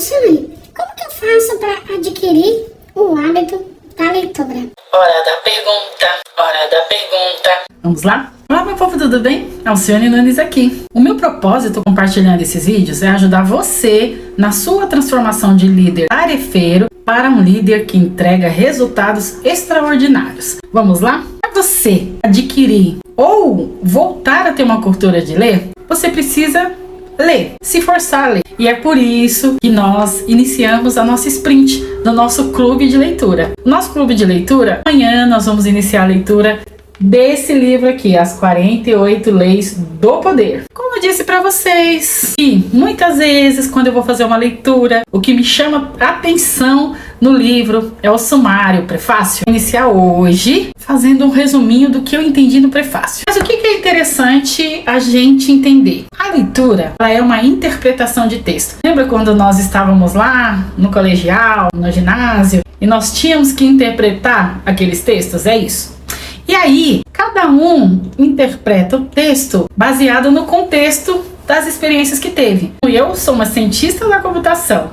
Alcione, como que eu faço para adquirir o hábito da leitura? Hora da pergunta, hora da pergunta. Vamos lá? Olá, meu povo, tudo bem? Alcione Nunes aqui. O meu propósito compartilhando esses vídeos é ajudar você na sua transformação de líder tarefeiro para um líder que entrega resultados extraordinários. Vamos lá? Para você adquirir ou voltar a ter uma cultura de ler, você precisa ler, se forçar a ler. E é por isso que nós iniciamos a nossa sprint do nosso clube de leitura. O nosso clube de leitura, amanhã nós vamos iniciar a leitura desse livro aqui, As 48 Leis do Poder. Como eu disse para vocês, que muitas vezes quando eu vou fazer uma leitura, o que me chama a atenção no livro é o sumário, o prefácio. Vou iniciar hoje fazendo um resuminho do que eu entendi no prefácio. Mas o que é interessante a gente entender? A leitura, ela é uma interpretação de texto. Lembra quando nós estávamos lá no colegial, no ginásio, e nós tínhamos que interpretar aqueles textos? É isso. E aí, cada um interpreta o texto baseado no contexto das experiências que teve. Eu sou uma cientista da computação,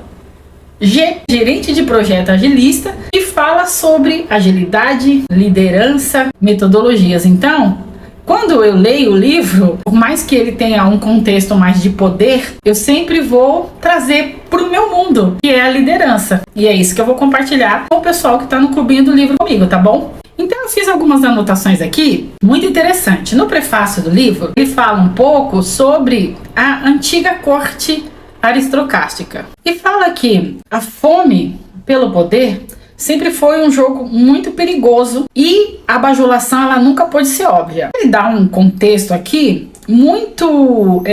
gerente de projeto agilista, e fala sobre agilidade, liderança, metodologias. Então, quando eu leio o livro, por mais que ele tenha um contexto mais de poder, eu sempre vou trazer para o meu mundo, que é a liderança. E é isso que eu vou compartilhar com o pessoal que está no clubinho do livro comigo, tá bom? Então eu fiz algumas anotações aqui, muito interessante. No prefácio do livro, ele fala um pouco sobre a antiga corte aristocrática. E fala que a fome pelo poder sempre foi um jogo muito perigoso e a bajulação ela nunca pôde ser óbvia. Ele dá um contexto aqui muito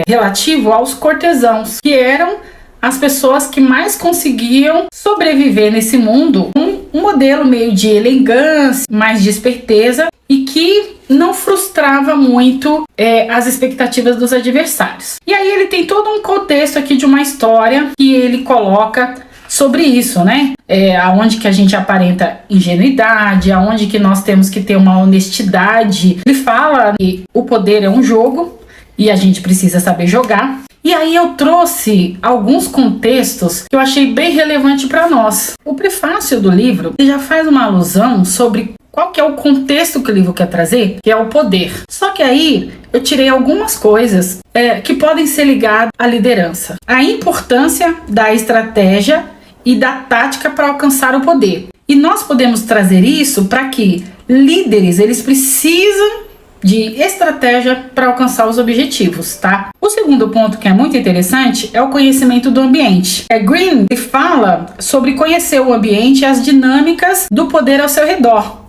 relativo aos cortesãos, que eram as pessoas que mais conseguiam sobreviver nesse mundo, um modelo meio de elegância, mais de esperteza e que não frustrava muito as expectativas dos adversários. E aí ele tem todo um contexto aqui de uma história que ele coloca sobre isso, né? Aonde que a gente aparenta ingenuidade, aonde que nós temos que ter uma honestidade. Ele fala que o poder é um jogo e a gente precisa saber jogar. E aí eu trouxe alguns contextos que eu achei bem relevante para nós. O prefácio do livro já faz uma alusão sobre qual que é o contexto que o livro quer trazer, que é o poder. Só que aí eu tirei algumas coisas que podem ser ligadas à liderança. A importância da estratégia e da tática para alcançar o poder. E nós podemos trazer isso para que líderes, eles precisam de estratégia para alcançar os objetivos, tá? O segundo ponto que é muito interessante é o conhecimento do ambiente. Green fala sobre conhecer o ambiente e as dinâmicas do poder ao seu redor.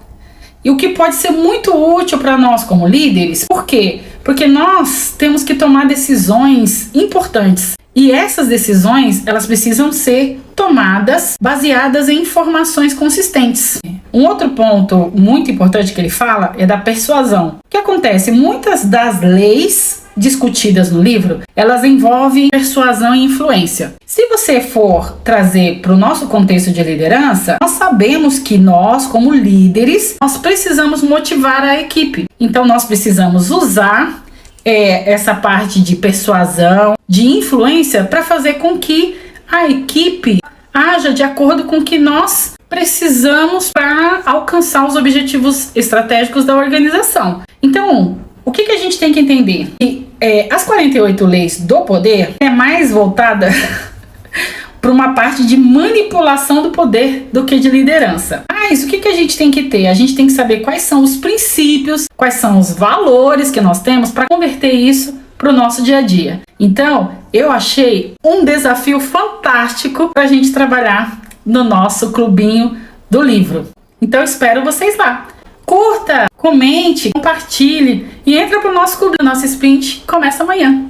E o que pode ser muito útil para nós como líderes. Por quê? Porque nós temos que tomar decisões importantes. E essas decisões, elas precisam ser tomadas baseadas em informações consistentes. Um outro ponto muito importante que ele fala é da persuasão. O que acontece? Muitas das leis discutidas no livro, elas envolvem persuasão e influência. Se você for trazer para o nosso contexto de liderança, nós sabemos que nós, como líderes, nós precisamos motivar a equipe. Então nós precisamos usar essa parte de persuasão, de influência, para fazer com que a equipe haja de acordo com o que nós precisamos para alcançar os objetivos estratégicos da organização. Então, o que a gente tem que entender? Que as 48 leis do poder é mais voltada para uma parte de manipulação do poder do que de liderança. Mas o que a gente tem que ter? A gente tem que saber quais são os princípios, quais são os valores que nós temos para converter isso para o nosso dia a dia. Então, eu achei um desafio fantástico para a gente trabalhar no nosso clubinho do livro. Então, eu espero vocês lá. Curta, comente, compartilhe e entra para o nosso clube. O nosso sprint começa amanhã.